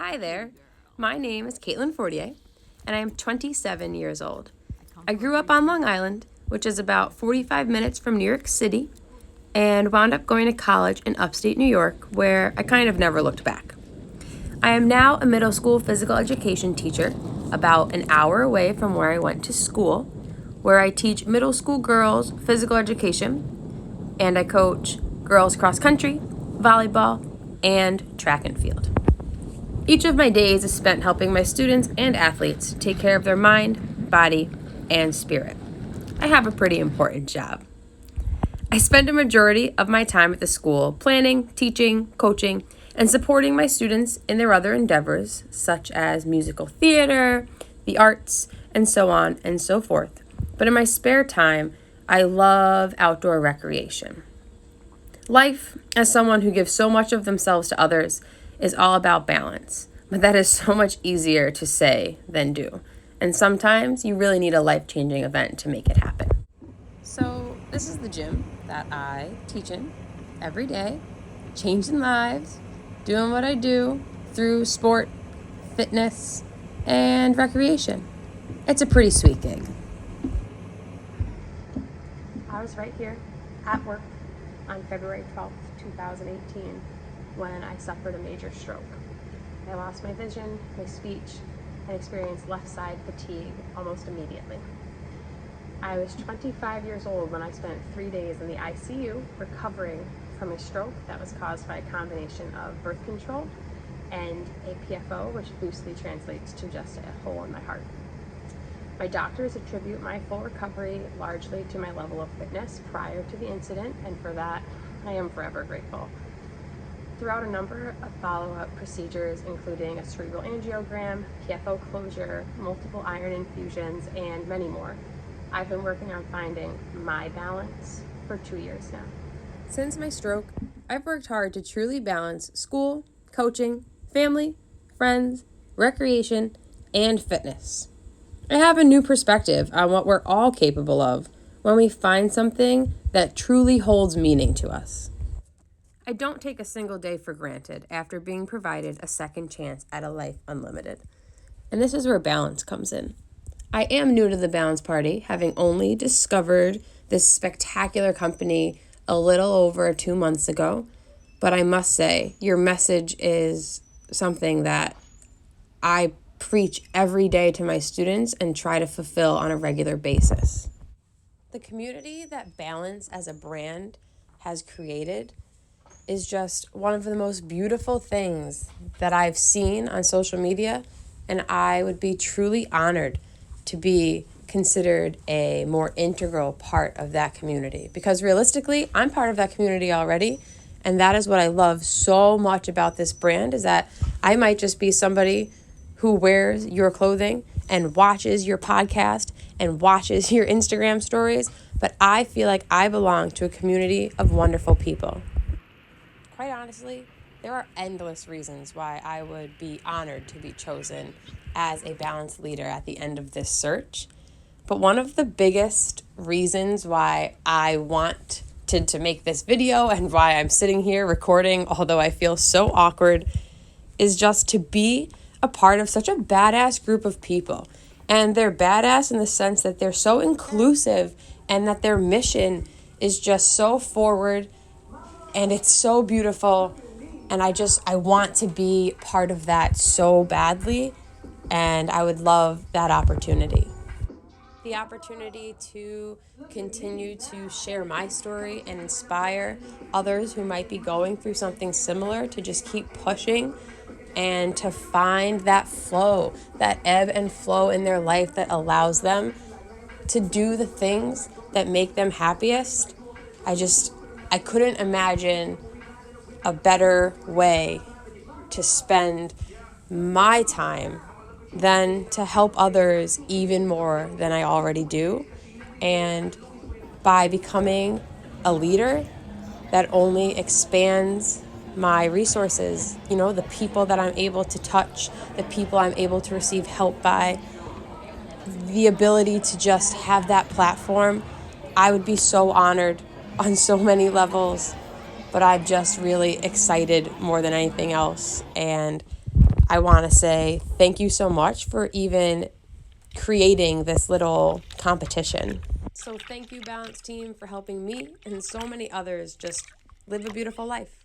Hi there, my name is Caitlin Fortier, and I am 27 years old. I grew up on Long Island, which is about 45 minutes from New York City, and wound up going to college in upstate New York, where I kind of never looked back. I am now a middle school physical education teacher, about an hour away from where I went to school, where I teach middle school girls physical education, and I coach girls cross country, volleyball, and track and field. Each of my days is spent helping my students and athletes take care of their mind, body, and spirit. I have a pretty important job. I spend a majority of my time at the school planning, teaching, coaching, and supporting my students in their other endeavors, such as musical theater, the arts, and so on and so forth. But in my spare time, I love outdoor recreation. Life, as someone who gives so much of themselves to others, is all about balance, but that is so much easier to say than do. And sometimes you really need a life-changing event to make it happen. So this is the gym that I teach in every day, changing lives, doing what I do through sport, fitness, and recreation. It's a pretty sweet gig. I was right here at work on February 12th, 2018, when I suffered a major stroke. I lost my vision, my speech, and experienced left side fatigue almost immediately. I was 25 years old when I spent 3 days in the ICU recovering from a stroke that was caused by a combination of birth control and a PFO, which loosely translates to just a hole in my heart. My doctors attribute my full recovery largely to my level of fitness prior to the incident, and for that, I am forever grateful. Throughout a number of follow-up procedures, including a cerebral angiogram, PFO closure, multiple iron infusions, and many more, I've been working on finding my balance for 2 years now. Since my stroke, I've worked hard to truly balance school, coaching, family, friends, recreation, and fitness. I have a new perspective on what we're all capable of when we find something that truly holds meaning to us. I don't take a single day for granted after being provided a second chance at a life unlimited. And this is where balance comes in. I am new to the Balance Party, having only discovered this spectacular company a little over 2 months ago. But I must say, your message is something that I preach every day to my students and try to fulfill on a regular basis. The community that Balance as a brand has created is just one of the most beautiful things that I've seen on social media, and I would be truly honored to be considered a more integral part of that community, because realistically, I'm part of that community already, and that is what I love so much about this brand, is that I might just be somebody who wears your clothing and watches your podcast and watches your Instagram stories, but I feel like I belong to a community of wonderful people. Quite honestly, there are endless reasons why I would be honored to be chosen as a Balance leader at the end of this search. But one of the biggest reasons why I want to make this video and why I'm sitting here recording, although I feel so awkward, is just to be a part of such a badass group of people. And they're badass in the sense that they're so inclusive and that their mission is just so forward and it's so beautiful. And I want to be part of that so badly. And I would love that opportunity. The opportunity to continue to share my story and inspire others who might be going through something similar to just keep pushing and to find that flow, that ebb and flow in their life that allows them to do the things that make them happiest. I couldn't imagine a better way to spend my time than to help others even more than I already do. And by becoming a leader, that only expands my resources, the people that I'm able to touch, the people I'm able to receive help by, the ability to just have that platform. I would be so honored on so many levels, but I'm just really excited more than anything else. And I want to say thank you so much for even creating this little competition. So thank you, Balance Team, for helping me and so many others just live a beautiful life.